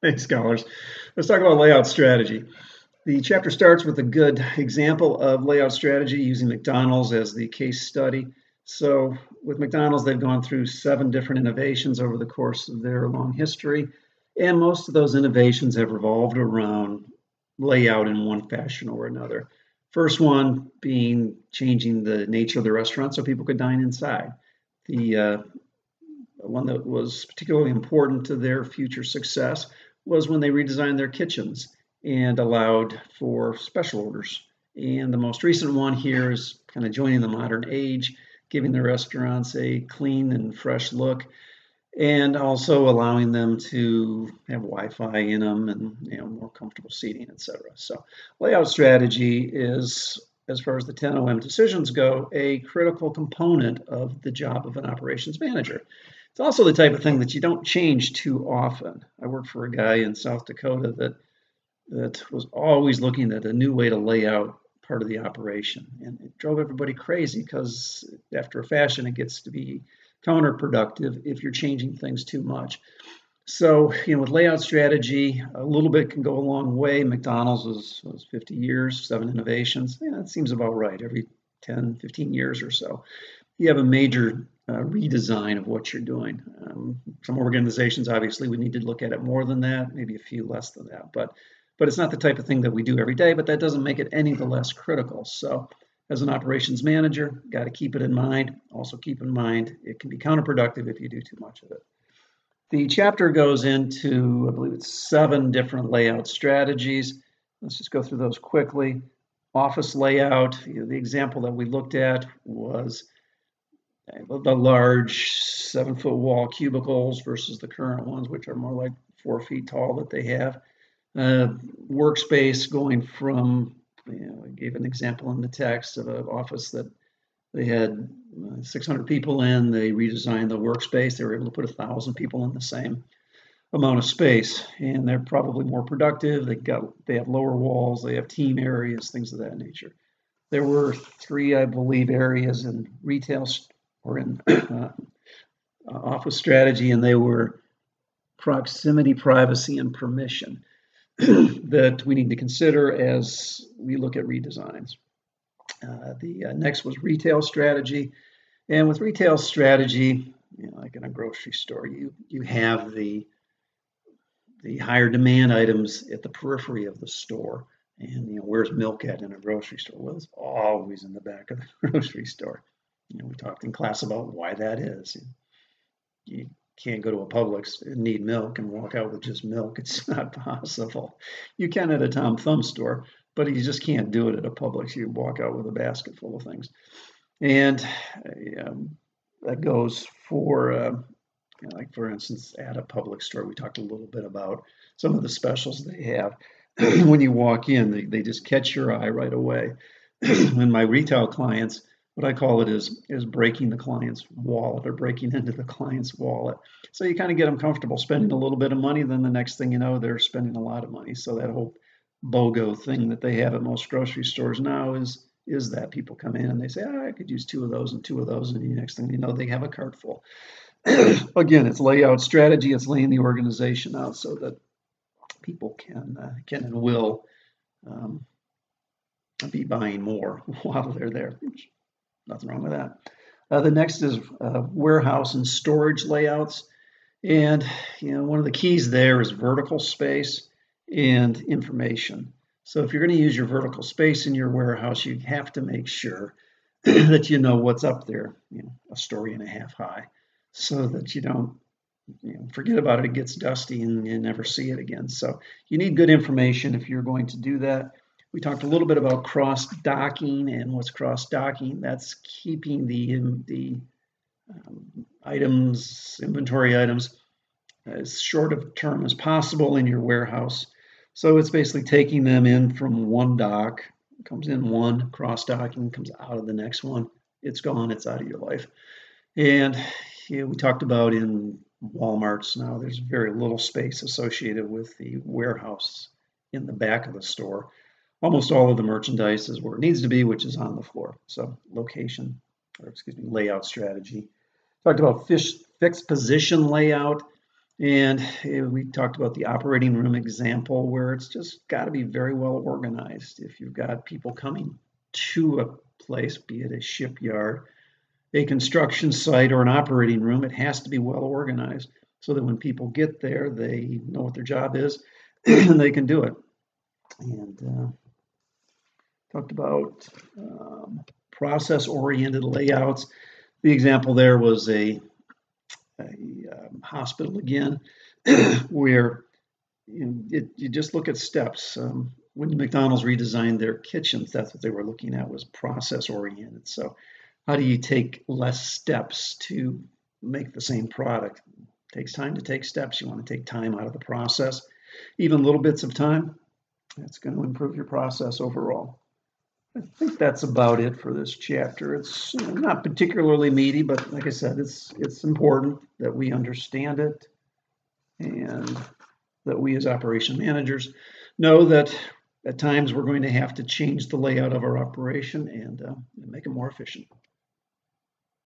Thanks, scholars. Let's talk about layout strategy. The chapter starts with a good example of layout strategy using McDonald's as the case study. So with McDonald's, they've gone through 7 different innovations over the course of their long history. And most of those innovations have revolved around layout in one fashion or another. First one being changing the nature of the restaurant so people could dine inside. The one that was particularly important to their future success was when they redesigned their kitchens and allowed for special orders. And the most recent one here is kind of joining the modern age, giving the restaurants a clean and fresh look, and also allowing them to have Wi-Fi in them and more comfortable seating, etc. So layout strategy is, as far as the 10 OM decisions go, a critical component of the job of an operations manager. It's also the type of thing that you don't change too often. I worked for a guy in South Dakota that was always looking at a new way to lay out part of the operation, and it drove everybody crazy because after a fashion it gets to be counterproductive if you're changing things too much. So, with layout strategy, a little bit can go a long way. McDonald's was 50 years, 7 innovations. That seems about right. Every 10, 15 years or so, you have a major redesign of what you're doing. Some organizations obviously would need to look at it more than that, maybe a few less than that, but it's not the type of thing that we do every day, but that doesn't make it any the less critical. So as an operations manager, got to keep it in mind. Also keep in mind it can be counterproductive if you do too much of it. The chapter goes into, I believe it's 7 different layout strategies. Let's just go through those quickly. Office layout, the example that we looked at was the large 7-foot wall cubicles versus the current ones, which are more like 4 feet tall that they have. Workspace going from, I gave an example in the text of an office that they had 600 people in. They redesigned the workspace. They were able to put 1,000 people in the same amount of space, and they're probably more productive. They have lower walls. They have team areas, things of that nature. There were 3, I believe, areas in retail or in office strategy, and they were proximity, privacy, and permission that we need to consider as we look at redesigns. The next was retail strategy, and with retail strategy, like in a grocery store, you have the higher demand items at the periphery of the store. And where's milk at in a grocery store? Well, it's always in the back of the grocery store. We talked in class about why that is. You can't go to a Publix and need milk and walk out with just milk. It's not possible. You can at a Tom Thumb store, but you just can't do it at a Publix. You walk out with a basket full of things. And that goes for, like for instance, at a Publix store, we talked a little bit about some of the specials they have. When you walk in, they just catch your eye right away. And my retail clients, what I call it is breaking the client's wallet or breaking into the client's wallet. So you kind of get them comfortable spending a little bit of money. Then the next thing you know, they're spending a lot of money. So that whole BOGO thing that they have at most grocery stores now is that people come in and they say, I could use 2 of those and 2 of those. And the next thing you know, they have a cart full. Again, it's layout strategy. It's laying the organization out so that people can and will be buying more while they're there. Nothing wrong with that. The next is warehouse and storage layouts. And one of the keys there is vertical space and information. So if you're going to use your vertical space in your warehouse, you have to make sure that you know what's up there, a story and a half high, so that you don't forget about it. It gets dusty and you never see it again. So you need good information if you're going to do that. We talked a little bit about cross-docking, and what's cross-docking? That's keeping the items, inventory items, as short of term as possible in your warehouse. So it's basically taking them in from one dock, comes in one, cross-docking, comes out of the next one. It's gone, it's out of your life. And we talked about in Walmarts now, there's very little space associated with the warehouse in the back of the store. Almost all of the merchandise is where it needs to be, which is on the floor. So layout strategy. Talked about fixed position layout. And we talked about the operating room example where it's just got to be very well organized. If you've got people coming to a place, be it a shipyard, a construction site, or an operating room, it has to be well organized so that when people get there, they know what their job is and they can do it. And talked about process-oriented layouts. The example there was a hospital again, where you just look at steps. When McDonald's redesigned their kitchens, that's what they were looking at, was process oriented. So how do you take less steps to make the same product? It takes time to take steps. You want to take time out of the process. Even little bits of time, that's going to improve your process overall. I think that's about it for this chapter. It's not particularly meaty, but like I said, it's important that we understand it and that we as operation managers know that at times we're going to have to change the layout of our operation and make it more efficient.